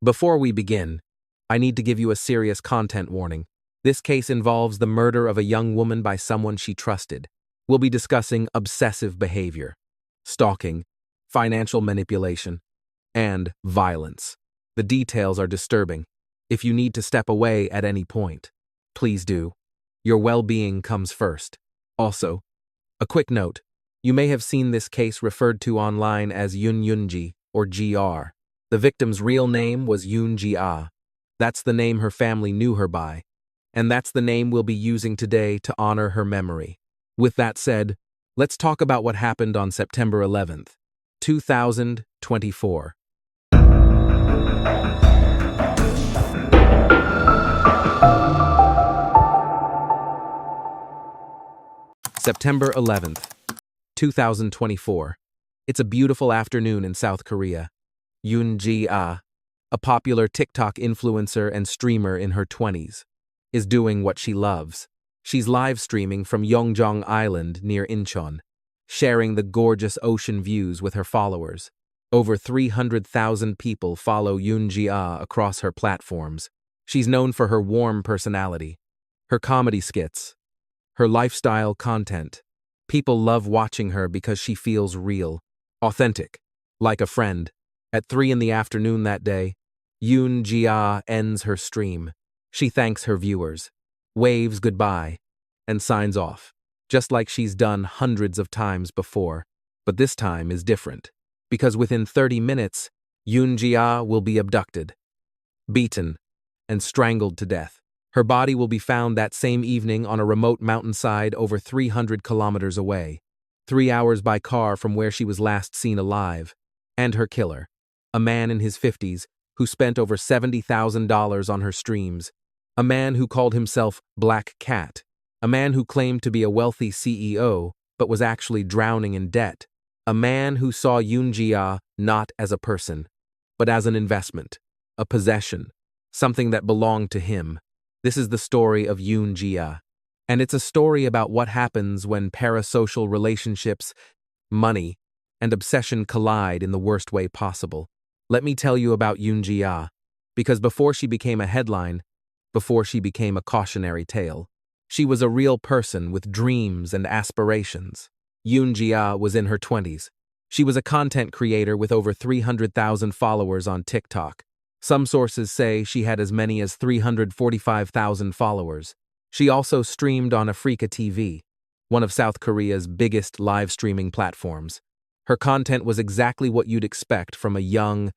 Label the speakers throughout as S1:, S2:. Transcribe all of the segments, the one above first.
S1: Before we begin, I need to give you a serious content warning. This case involves the murder of a young woman by someone she trusted. We'll be discussing obsessive behavior, stalking, financial manipulation, and violence. The details are disturbing. If you need to step away at any point, please do. Your well-being comes first. Also, a quick note. You may have seen this case referred to online as Yoon Ji or GR. The victim's real name was Yoon Ji-ah. That's the name her family knew her by, and that's the name we'll be using today to honor her memory. With that said, let's talk about what happened on September 11th, 2024. September 11th, 2024. It's a beautiful afternoon in South Korea. Yoon Ji-ah, a popular TikTok influencer and streamer in her 20s, is doing what she loves. She's live streaming from Yongjong Island near Incheon, sharing the gorgeous ocean views with her followers. Over 300,000 people follow Yoon Ji-ah across her platforms. She's known for her warm personality, her comedy skits, her lifestyle content. People love watching her because she feels real, authentic, like a friend. At 3 in the afternoon that day, Yoon Ji-ah ends her stream. She thanks her viewers, waves goodbye, and signs off, just like she's done hundreds of times before. But this time is different, because within 30 minutes, Yoon Ji-ah will be abducted, beaten, and strangled to death. Her body will be found that same evening on a remote mountainside over 300 kilometers away, 3 hours by car from where she was last seen alive. And her killer, a man in his 50s who spent over $70,000 on her streams, a man who called himself Black Cat, a man who claimed to be a wealthy CEO but was actually drowning in debt, a man who saw Yoon Ji-ah not as a person, but as an investment, a possession, something that belonged to him. This is the story of Yoon Ji-ah, and it's a story about what happens when parasocial relationships, money, and obsession collide in the worst way possible. Let me tell you about Yoon Ji-ah, because before she became a headline, before she became a cautionary tale, she was a real person with dreams and aspirations. Yoon Ji-ah was in her 20s. She was a content creator with over 300,000 followers on TikTok. Some sources say she had as many as 345,000 followers. She also streamed on Africa TV, one of South Korea's biggest live streaming platforms. Her content was exactly what you'd expect from a young,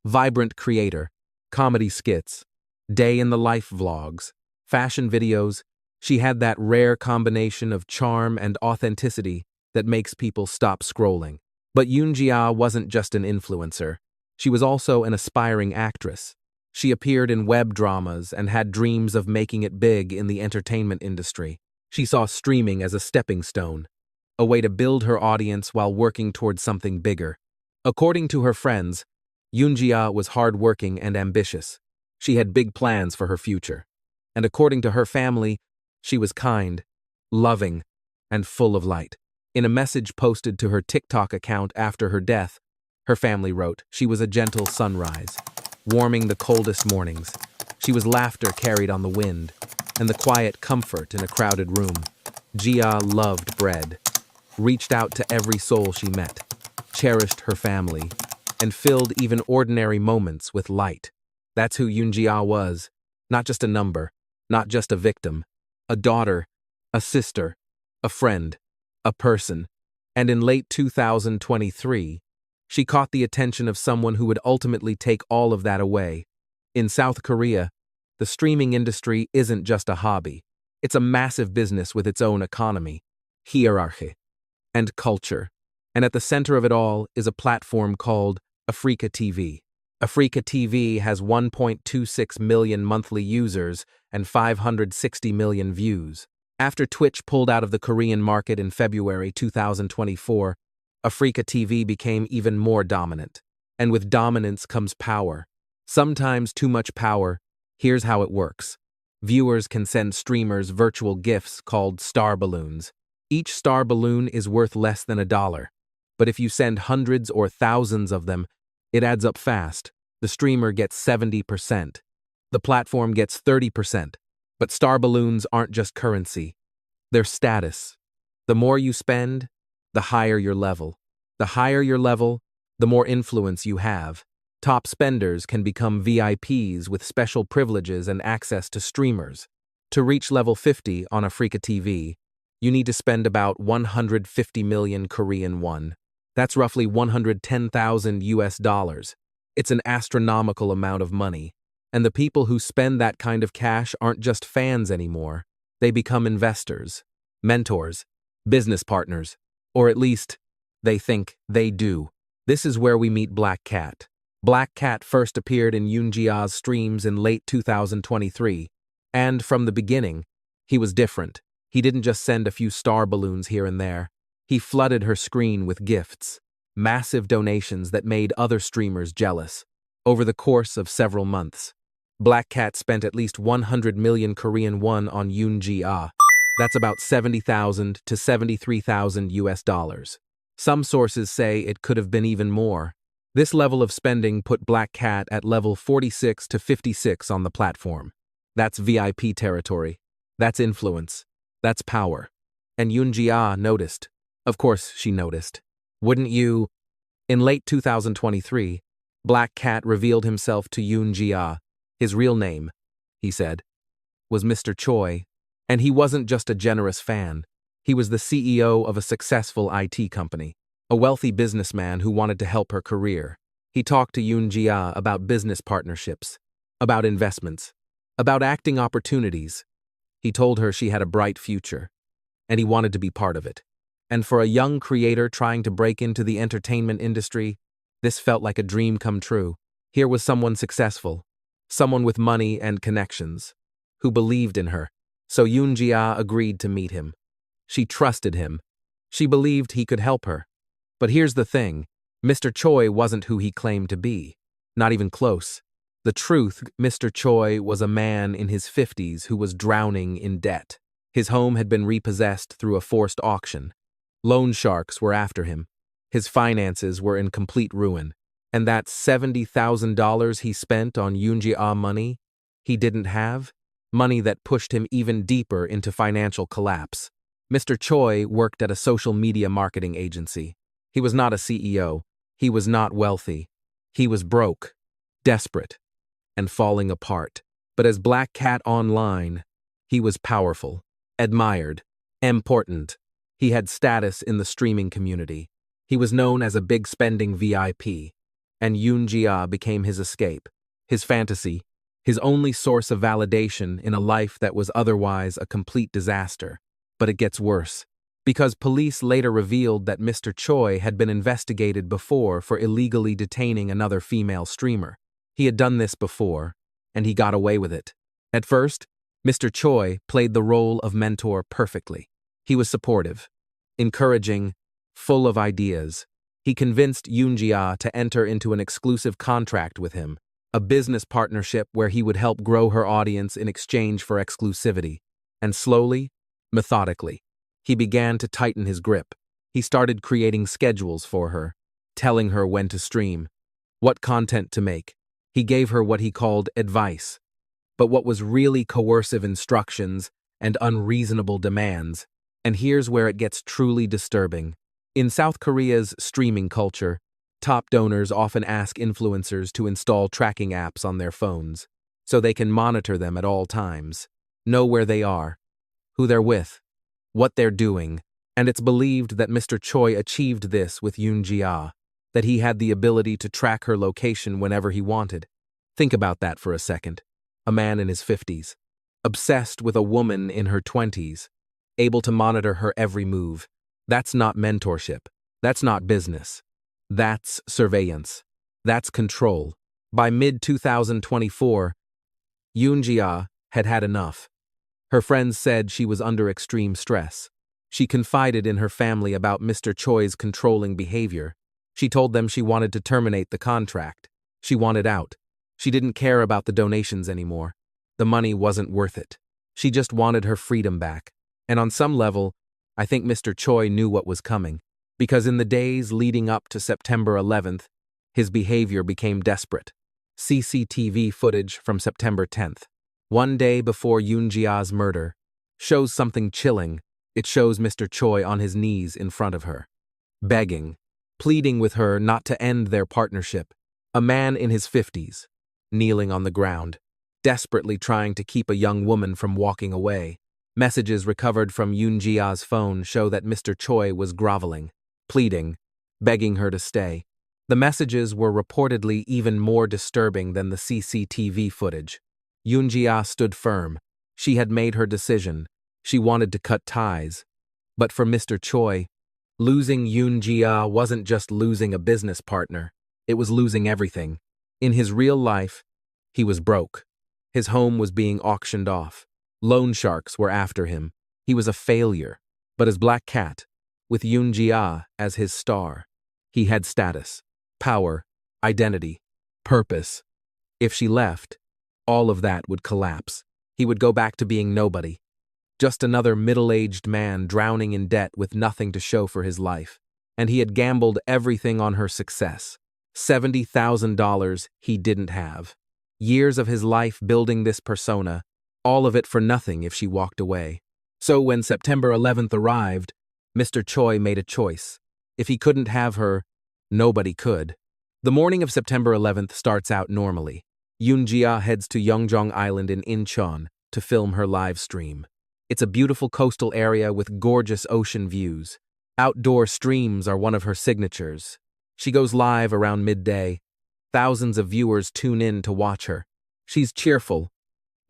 S1: vibrant creator: comedy skits, day-in-the-life vlogs, fashion videos. She had that rare combination of charm and authenticity that makes people stop scrolling. But Yoon Ji-ah wasn't just an influencer. She was also an aspiring actress. She appeared in web dramas and had dreams of making it big in the entertainment industry. She saw streaming as a stepping stone, a way to build her audience while working towards something bigger. According to her friends, Yoon Ji-ah was hardworking and ambitious. She had big plans for her future. And according to her family, she was kind, loving, and full of light. In a message posted to her TikTok account after her death, her family wrote, "She was a gentle sunrise, warming the coldest mornings. She was laughter carried on the wind, and the quiet comfort in a crowded room. Ji-ah loved bread, reached out to every soul she met, cherished her family, and filled even ordinary moments with light." That's who Yoon Ji-ah was. Not just a number, not just a victim, a daughter, a sister, a friend, a person. And in late 2023, she caught the attention of someone who would ultimately take all of that away. In South Korea, the streaming industry isn't just a hobby. It's a massive business with its own economy, hierarchy, and culture. And at the center of it all is a platform called Africa TV. Africa TV has 1.26 million monthly users and 560 million views. After Twitch pulled out of the Korean market in February 2024, Africa TV became even more dominant. And with dominance comes power. Sometimes too much power. Here's how it works. Viewers can send streamers virtual gifts called star balloons. Each star balloon is worth less than $1. But if you send hundreds or thousands of them, it adds up fast. The streamer gets 70%. The platform gets 30%. But star balloons aren't just currency. They're status. The more you spend, the higher your level. The higher your level, the more influence you have. Top spenders can become VIPs with special privileges and access to streamers. To reach level 50 on Africa TV, you need to spend about 150 million Korean won. That's roughly 110,000 US dollars. It's an astronomical amount of money. And the people who spend that kind of cash aren't just fans anymore. They become investors, mentors, business partners, or at least, they think they do. This is where we meet Black Cat. Black Cat first appeared in Yoon Ji-ah's streams in late 2023, and from the beginning, he was different. He didn't just send a few star balloons here and there. He flooded her screen with gifts, massive donations that made other streamers jealous. Over the course of several months, Black Cat spent at least 100 million Korean won on Yoon Ji-ah. That's about 70,000 to 73,000 US dollars. Some sources say it could have been even more. This level of spending put Black Cat at level 46 to 56 on the platform. That's VIP territory. That's influence. That's power. And Yoon Ji-ah noticed. Of course she noticed. Wouldn't you? In late 2023, Black Cat revealed himself to Yoon Ji-ah. His real name, he said, was Mr. Choi. And he wasn't just a generous fan. He was the CEO of a successful IT company, a wealthy businessman who wanted to help her career. He talked to Yoon Ji-ah about business partnerships, about investments, about acting opportunities. He told her she had a bright future, and he wanted to be part of it. And for a young creator trying to break into the entertainment industry, this felt like a dream come true. Here was someone successful, someone with money and connections, who believed in her. So Yoon Ji-ah agreed to meet him. She trusted him. She believed he could help her. But here's the thing, Mr. Choi wasn't who he claimed to be. Not even close. The truth, Mr. Choi was a man in his 50s who was drowning in debt. His home had been repossessed through a forced auction. Loan sharks were after him. His finances were in complete ruin. And that $70,000 he spent on Yoon Ji-ah money he didn't have, money that pushed him even deeper into financial collapse. Mr. Choi worked at a social media marketing agency. He was not a CEO. He was not wealthy. He was broke, desperate, and falling apart. But as Black Cat online, he was powerful, admired, important. He had status in the streaming community. He was known as a big spending VIP. And Yoon Ji-ah became his escape, his fantasy, his only source of validation in a life that was otherwise a complete disaster. But it gets worse, because police later revealed that Mr. Choi had been investigated before for illegally detaining another female streamer. He had done this before, and he got away with it. At first, Mr. Choi played the role of mentor perfectly. He was supportive, encouraging, full of ideas. He convinced Yoon Ji-ah to enter into an exclusive contract with him, a business partnership where he would help grow her audience in exchange for exclusivity. And slowly, methodically, he began to tighten his grip. He started creating schedules for her, telling her when to stream, what content to make. He gave her what he called advice, but what was really coercive instructions and unreasonable demands. And here's where it gets truly disturbing. In South Korea's streaming culture, top donors often ask influencers to install tracking apps on their phones, so they can monitor them at all times, know where they are, who they're with, what they're doing. And it's believed that Mr. Choi achieved this with Yoon Ji-ah, that he had the ability to track her location whenever he wanted. Think about that for a second. A man in his 50s, obsessed with a woman in her 20s, able to monitor her every move. That's not mentorship. That's not business. That's surveillance. That's control. By mid-2024, Yoon Ji-ah had had enough. Her friends said she was under extreme stress. She confided in her family about Mr. Choi's controlling behavior. She told them she wanted to terminate the contract. She wanted out. She didn't care about the donations anymore. The money wasn't worth it. She just wanted her freedom back. And on some level, I think Mr. Choi knew what was coming, because in the days leading up to September 11th, his behavior became desperate. CCTV footage from September 10th, one day before Yoon Ji-ah's murder, shows something chilling. It shows Mr. Choi on his knees in front of her, begging, pleading with her not to end their partnership. A man in his 50s, kneeling on the ground, desperately trying to keep a young woman from walking away. Messages recovered from Yoon Ji-ah's phone show that Mr. Choi was groveling, pleading, begging her to stay. The messages were reportedly even more disturbing than the CCTV footage. Yoon Ji-ah stood firm. She had made her decision. She wanted to cut ties. But for Mr. Choi, losing Yoon Ji-ah wasn't just losing a business partner. It was losing everything. In his real life, he was broke. His home was being auctioned off. Loan sharks were after him. He was a failure. But as Black Cat, with Yoon Ji-ah as his star, he had status, power, identity, purpose. If she left, all of that would collapse. He would go back to being nobody. Just another middle-aged man drowning in debt with nothing to show for his life. And he had gambled everything on her success. $70,000 he didn't have. Years of his life building this persona, all of it for nothing if she walked away. So when September 11th arrived, Mr. Choi made a choice. If he couldn't have her, nobody could. The morning of September 11th starts out normally. Yoon Ji-ah heads to Yeongjong Island in Incheon to film her live stream. It's a beautiful coastal area with gorgeous ocean views. Outdoor streams are one of her signatures. She goes live around midday. Thousands of viewers tune in to watch her. She's cheerful,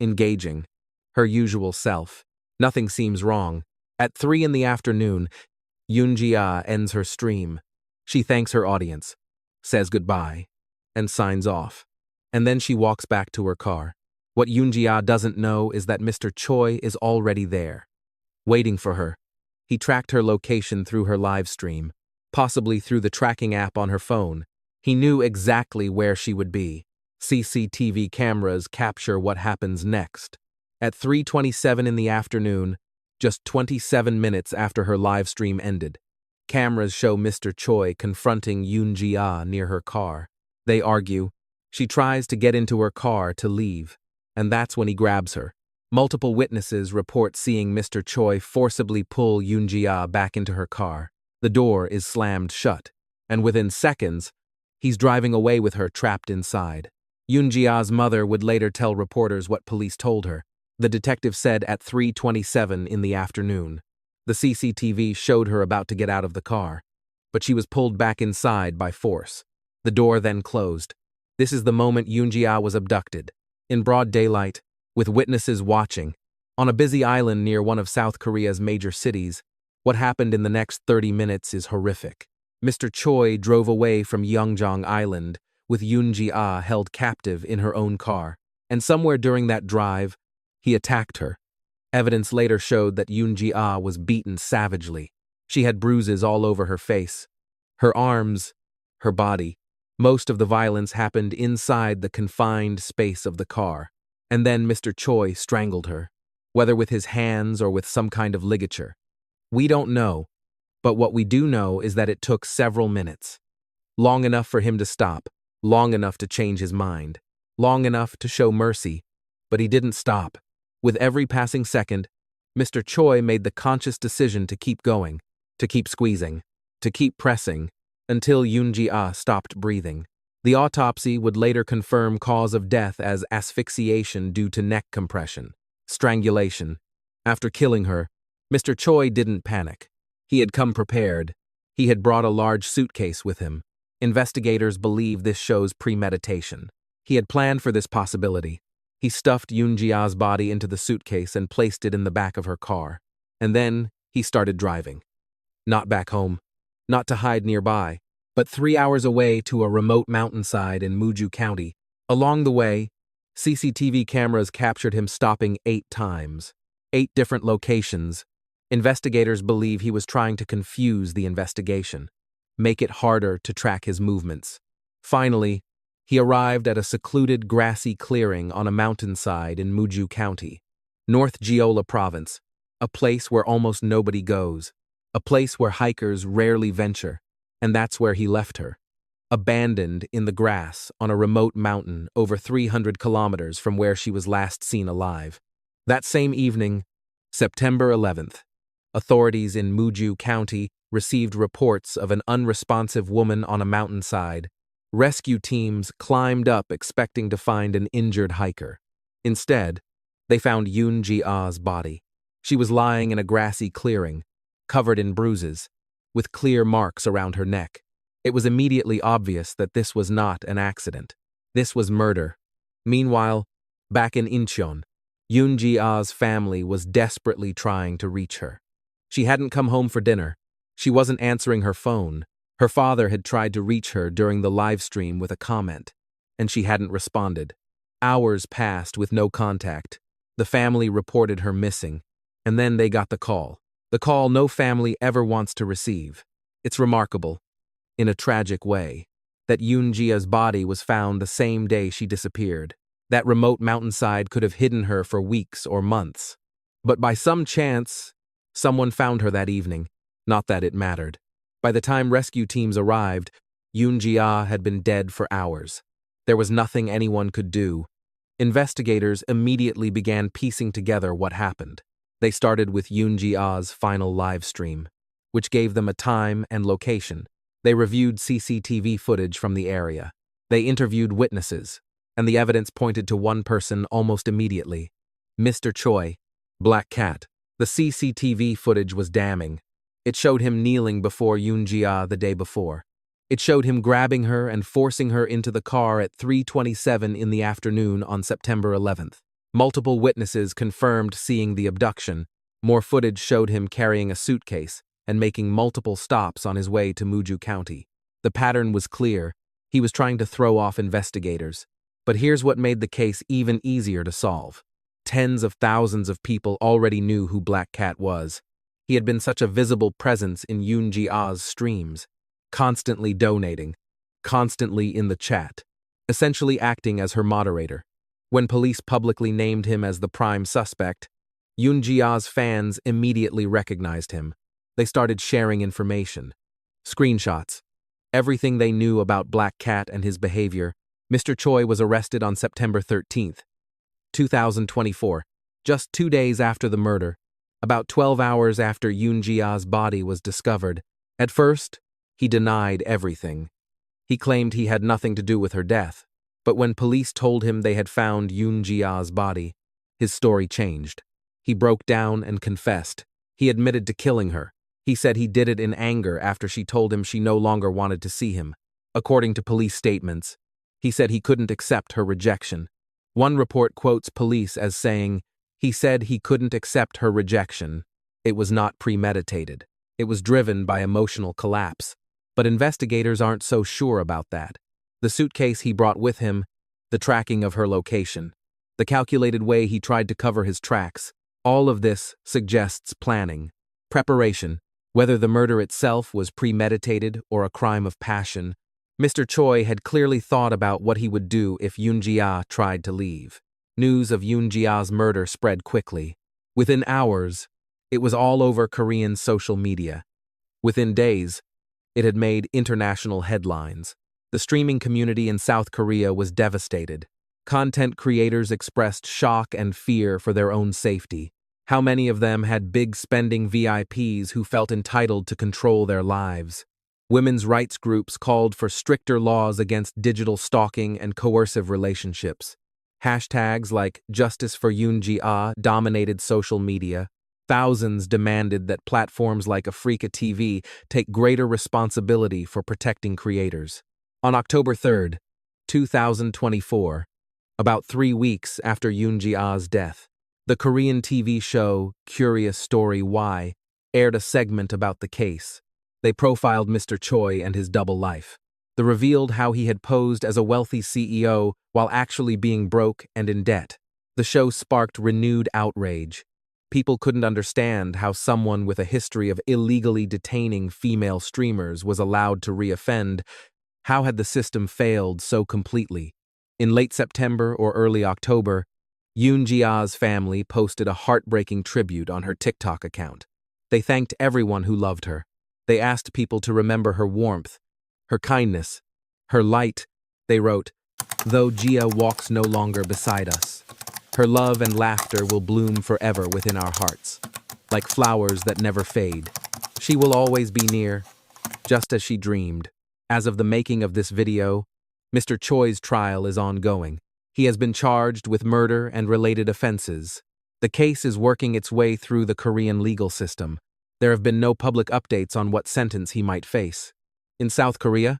S1: engaging, her usual self. Nothing seems wrong. At 3 in the afternoon, Yoon Ji-ah ends her stream. She thanks her audience, says goodbye, and signs off. And then she walks back to her car. What Yoon Ji-ah doesn't know is that Mr. Choi is already there, waiting for her. He tracked her location through her live stream, possibly through the tracking app on her phone. He knew exactly where she would be. CCTV cameras capture what happens next. At 3:27 in the afternoon, just 27 minutes after her live stream ended, cameras show Mr. Choi confronting Yoon Ji-ah near her car. They argue. She tries to get into her car to leave, and that's when he grabs her. Multiple witnesses report seeing Mr. Choi forcibly pull Yoon Ji-ah back into her car. The door is slammed shut, and within seconds, he's driving away with her trapped inside. Yoon Ji-ah's mother would later tell reporters what police told her. The detective said at 3:27 in the afternoon. The CCTV showed her about to get out of the car, but she was pulled back inside by force. The door then closed. This is the moment Yoon Ji-ah was abducted. In broad daylight, with witnesses watching, on a busy island near one of South Korea's major cities. What happened in the next 30 minutes is horrific. Mr. Choi drove away from Yeongjong Island with Yoon Ji-ah held captive in her own car, and somewhere during that drive, he attacked her. Evidence later showed that Yoon Ji-ah was beaten savagely. She had bruises all over her face, her arms, her body. Most of the violence happened inside the confined space of the car, and then Mr. Choi strangled her, whether with his hands or with some kind of ligature. We don't know, but what we do know is that it took several minutes. Long enough for him to stop, long enough to change his mind, long enough to show mercy, but he didn't stop. With every passing second, Mr. Choi made the conscious decision to keep going, to keep squeezing, to keep pressing, until Yoon Ji-ah stopped breathing. The autopsy would later confirm cause of death as asphyxiation due to neck compression, strangulation. After killing her, Mr. Choi didn't panic. He had come prepared. He had brought a large suitcase with him. Investigators believe this shows premeditation. He had planned for this possibility. He stuffed Yoon Ji-ah's body into the suitcase and placed it in the back of her car. And then he started driving. Not back home, not to hide nearby, but 3 hours away to a remote mountainside in Muju County. Along the way, CCTV cameras captured him stopping 8 times, 8 different locations. Investigators believe he was trying to confuse the investigation, make it harder to track his movements. Finally, he arrived at a secluded grassy clearing on a mountainside in Muju County, North Jeolla Province, a place where almost nobody goes, a place where hikers rarely venture, and that's where he left her. abandoned in the grass on a remote mountain over 300 kilometers from where she was last seen alive. That same evening, September 11th, authorities in Muju County received reports of an unresponsive woman on a mountainside. Rescue teams climbed up expecting to find an injured hiker. Instead, they found Yoon Ji-ah's body. She was lying in a grassy clearing, covered in bruises, with clear marks around her neck. It was immediately obvious that this was not an accident. This was murder. Meanwhile, back in Incheon, Yoon Ji-ah's family was desperately trying to reach her. She hadn't come home for dinner. She wasn't answering her phone. Her father had tried to reach her during the livestream with a comment, and she hadn't responded. Hours passed with no contact. The family reported her missing, and then they got the call. The call no family ever wants to receive. It's remarkable, in a tragic way, that Yoon Ji-ah's body was found the same day she disappeared. That remote mountainside could have hidden her for weeks or months. But by some chance, someone found her that evening. Not that it mattered. By the time rescue teams arrived, Yoon Ji-ah had been dead for hours. There was nothing anyone could do. Investigators immediately began piecing together what happened. They started with Yoon Ji-ah's final live stream, which gave them a time and location. They reviewed CCTV footage from the area. They interviewed witnesses, and the evidence pointed to one person almost immediately: Mr. Choi, Black Cat. The CCTV footage was damning. It showed him kneeling before Yoon Ji-ah the day before. It showed him grabbing her and forcing her into the car at 3:27 in the afternoon on September 11th. Multiple witnesses confirmed seeing the abduction. More footage showed him carrying a suitcase and making multiple stops on his way to Muju County. The pattern was clear. He was trying to throw off investigators. But here's what made the case even easier to solve. Tens of thousands of people already knew who Black Cat was. He had been such a visible presence in Yoon Ji-ah's streams, constantly donating, constantly in the chat, essentially acting as her moderator. When police publicly named him as the prime suspect, Yoon Ji-ah's fans immediately recognized him. They started sharing information, screenshots, everything they knew about Black Cat and his behavior. Mr. Choi was arrested on September 13th, 2024, just 2 days after the murder, about 12 hours after Yoon Ji-ah's body was discovered. At first, he denied everything. He claimed he had nothing to do with her death. But when police told him they had found Yoon Ji-ah's body, his story changed. He broke down and confessed. He admitted to killing her. He said he did it in anger after she told him she no longer wanted to see him. According to police statements, he said he couldn't accept her rejection. One report quotes police as saying, "He said he couldn't accept her rejection. It was not premeditated. It was driven by emotional collapse." But investigators aren't so sure about that. The suitcase he brought with him, the tracking of her location, the calculated way he tried to cover his tracks, all of this suggests planning, preparation. Whether the murder itself was premeditated or a crime of passion, Mr. Choi had clearly thought about what he would do if Yoon Ji-ah tried to leave. News of Yoon Ji-ah's murder spread quickly. Within hours, it was all over Korean social media. Within days, it had made international headlines. The streaming community in South Korea was devastated. Content creators expressed shock and fear for their own safety. How many of them had big spending VIPs who felt entitled to control their lives? Women's rights groups called for stricter laws against digital stalking and coercive relationships. Hashtags like Justice for Yoon Ji-ah dominated social media. Thousands demanded that platforms like Africa TV take greater responsibility for protecting creators. On October 3rd, 2024, about 3 weeks after Yoon Ji-ah's death, the Korean TV show Curious Story Why aired a segment about the case. They profiled Mr. Choi and his double life. They revealed how he had posed as a wealthy CEO while actually being broke and in debt. The show sparked renewed outrage. People couldn't understand how someone with a history of illegally detaining female streamers was allowed to reoffend. How had the system failed so completely? In late September or early October, Yoon Ji-ah's family posted a heartbreaking tribute on her TikTok account. They thanked everyone who loved her. They asked people to remember her warmth, her kindness, Her light, they wrote, though Ji-ah walks no longer beside us. Her love and laughter will bloom forever within our hearts, like flowers that never fade. She will always be near, just as she dreamed. As of the making of this video, Mr. Choi's trial is ongoing. He has been charged with murder and related offenses. The case is working its way through the Korean legal system. There have been no public updates on what sentence he might face. In South Korea,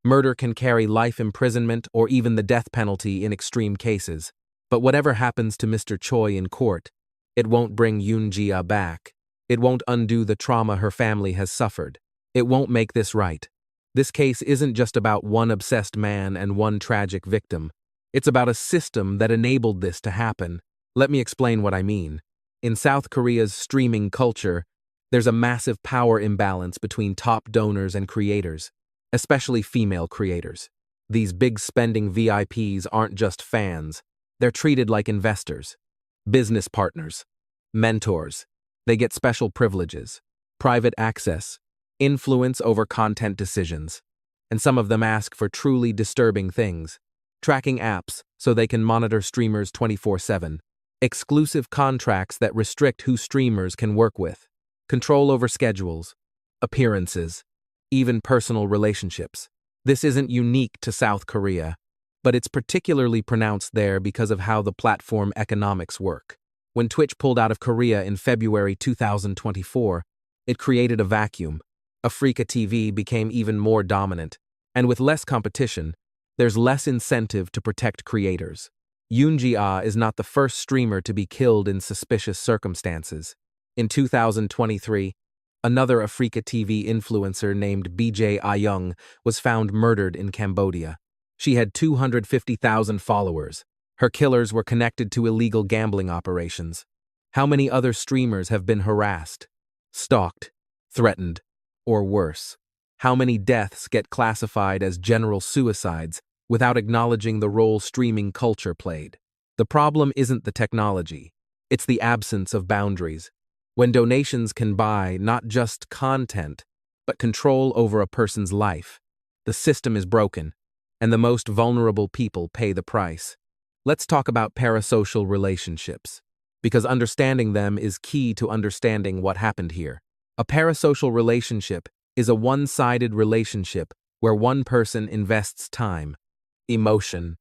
S1: murder can carry life imprisonment or even the death penalty in extreme cases. But whatever happens to Mr. Choi in court, it won't bring Yoon Ji-ah back. It won't undo the trauma her family has suffered. It won't make this right. This case isn't just about one obsessed man and one tragic victim. It's about a system that enabled this to happen. Let me explain what I mean. In South Korea's streaming culture, there's a massive power imbalance between top donors and creators, especially female creators. These big spending VIPs aren't just fans. They're treated like investors, business partners, mentors. They get special privileges, private access, influence over content decisions, and some of them ask for truly disturbing things. Tracking apps so they can monitor streamers 24/7, exclusive contracts that restrict who streamers can work with, control over schedules, appearances, even personal relationships. This isn't unique to South Korea, but it's particularly pronounced there because of how the platform economics work. When Twitch pulled out of Korea in February 2024, it created a vacuum. Africa TV became even more dominant, and with less competition, there's less incentive to protect creators. Yoon Ji-ah is not the first streamer to be killed in suspicious circumstances. In 2023, another Africa TV influencer named BJ Ah-young was found murdered in Cambodia. She had 250,000 followers. Her killers were connected to illegal gambling operations. How many other streamers have been harassed, stalked, threatened, or worse? How many deaths get classified as general suicides without acknowledging the role streaming culture played? The problem isn't the technology, it's the absence of boundaries. When donations can buy not just content, but control over a person's life, the system is broken, and the most vulnerable people pay the price. Let's talk about parasocial relationships, because understanding them is key to understanding what happened here. A parasocial relationship is a one-sided relationship where one person invests time, emotion,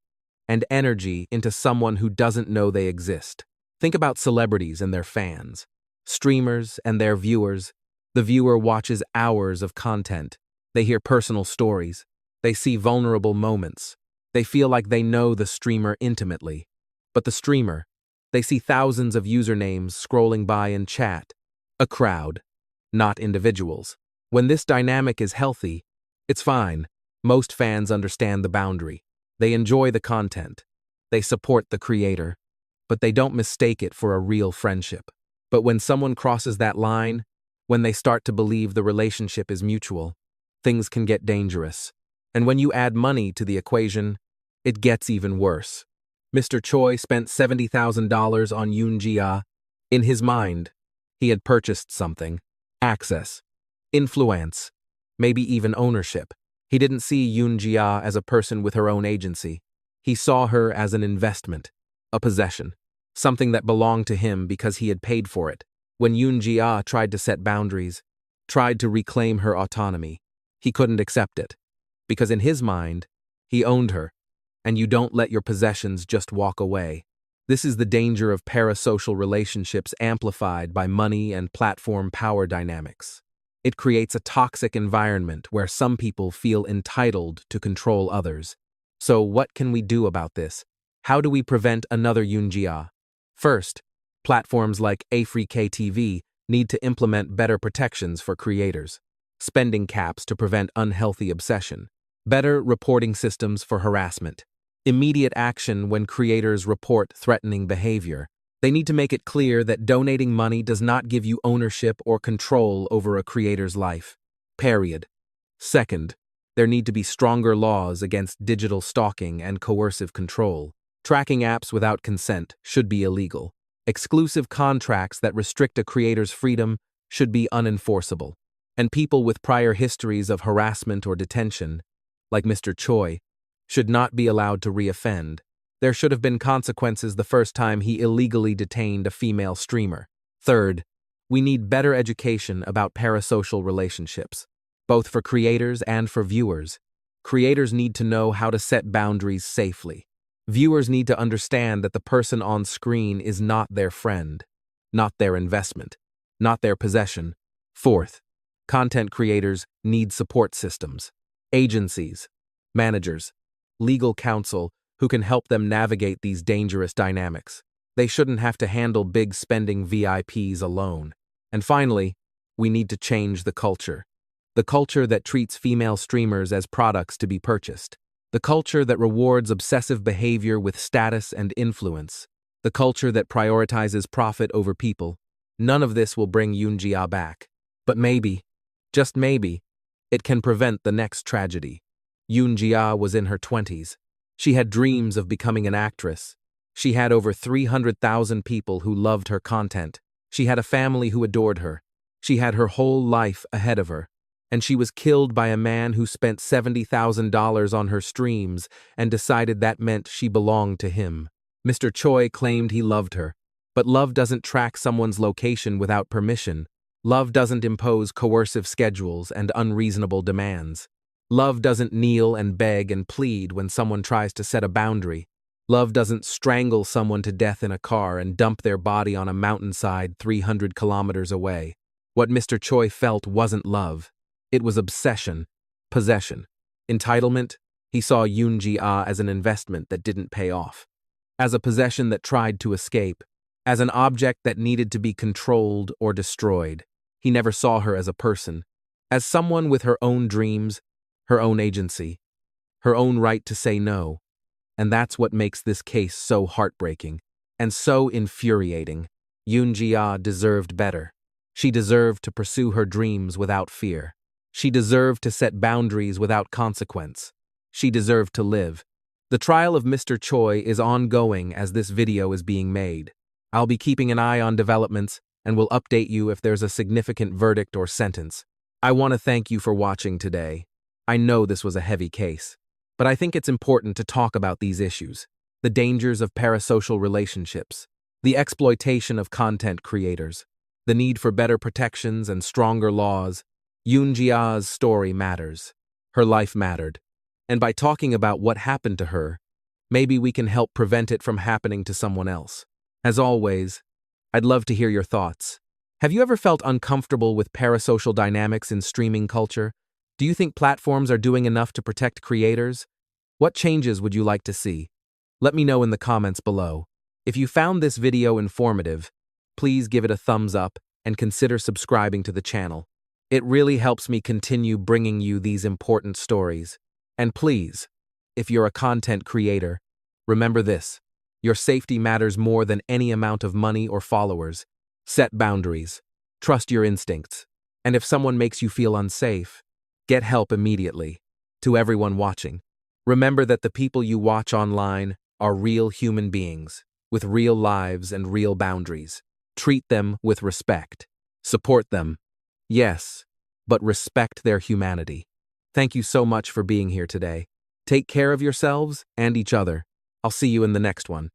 S1: and energy into someone who doesn't know they exist. Think about celebrities and their fans, streamers and their viewers. The viewer watches hours of content. They hear personal stories. They see vulnerable moments. They feel like they know the streamer intimately. But the streamer, they see thousands of usernames scrolling by in chat. A crowd, not individuals. When this dynamic is healthy, it's fine. Most fans understand the boundary. They enjoy the content. They support the creator. But they don't mistake it for a real friendship. But when someone crosses that line, when they start to believe the relationship is mutual, things can get dangerous. And when you add money to the equation, it gets even worse. Mr. Choi spent $70,000 on Yoon Ji-ah. In his mind, he had purchased something. Access, influence, maybe even ownership. He didn't see Yoon Ji-ah as a person with her own agency. He saw her as an investment, a possession, something that belonged to him because he had paid for it. When Yoon Ji-ah tried to set boundaries, tried to reclaim her autonomy, he couldn't accept it. Because in his mind, he owned her, and you don't let your possessions just walk away. This is the danger of parasocial relationships amplified by money and platform power dynamics. It creates a toxic environment where some people feel entitled to control others. So what can we do about this? How do we prevent another Yoon Ji-ah? First, platforms like Africa TV need to implement better protections for creators, spending caps to prevent unhealthy obsession, better reporting systems for harassment, immediate action when creators report threatening behavior. They need to make it clear that donating money does not give you ownership or control over a creator's life. Period. Second, there need to be stronger laws against digital stalking and coercive control. Tracking apps without consent should be illegal. Exclusive contracts that restrict a creator's freedom should be unenforceable. And people with prior histories of harassment or detention like Mr. Choi, should not be allowed to reoffend. There should have been consequences the first time he illegally detained a female streamer. Third, we need better education about parasocial relationships, both for creators and for viewers. Creators need to know how to set boundaries safely. Viewers need to understand that the person on screen is not their friend, not their investment, not their possession. Fourth, content creators need support systems, agencies, managers, legal counsel who can help them navigate these dangerous dynamics. They shouldn't have to handle big spending VIPs alone. And finally, we need to change the culture. The culture that treats female streamers as products to be purchased. The culture that rewards obsessive behavior with status and influence. The culture that prioritizes profit over people. None of this will bring Yoon Ji-ah back. But maybe, just maybe, it can prevent the next tragedy. Yoon Ji-ah was in her 20s. She had dreams of becoming an actress. She had over 300,000 people who loved her content. She had a family who adored her. She had her whole life ahead of her. And she was killed by a man who spent $70,000 on her streams and decided that meant she belonged to him. Mr. Choi claimed he loved her, but love doesn't track someone's location without permission. Love doesn't impose coercive schedules and unreasonable demands. Love doesn't kneel and beg and plead when someone tries to set a boundary. Love doesn't strangle someone to death in a car and dump their body on a mountainside 300 kilometers away. What Mr. Choi felt wasn't love. It was obsession, possession, entitlement. He saw Yoon Ji-ah as an investment that didn't pay off, as a possession that tried to escape, as an object that needed to be controlled or destroyed. He never saw her as a person, as someone with her own dreams, her own agency, her own right to say no. And that's what makes this case so heartbreaking and so infuriating. Yoon Ji-ah deserved better. She deserved to pursue her dreams without fear. She deserved to set boundaries without consequence. She deserved to live. The trial of Mr. Choi is ongoing as this video is being made. I'll be keeping an eye on developments and will update you if there's a significant verdict or sentence. I want to thank you for watching today. I know this was a heavy case, but I think it's important to talk about these issues. The dangers of parasocial relationships, the exploitation of content creators, the need for better protections and stronger laws. Yoon Ji-ah's story matters. Her life mattered. And by talking about what happened to her, maybe we can help prevent it from happening to someone else. As always, I'd love to hear your thoughts. Have you ever felt uncomfortable with parasocial dynamics in streaming culture? Do you think platforms are doing enough to protect creators? What changes would you like to see? Let me know in the comments below. If you found this video informative, please give it a thumbs up and consider subscribing to the channel. It really helps me continue bringing you these important stories. And please, if you're a content creator, remember this: your safety matters more than any amount of money or followers. Set boundaries. Trust your instincts. And if someone makes you feel unsafe, get help immediately. To everyone watching, remember that the people you watch online are real human beings, with real lives and real boundaries. Treat them with respect. Support them. Yes, but respect their humanity. Thank you so much for being here today. Take care of yourselves and each other. I'll see you in the next one.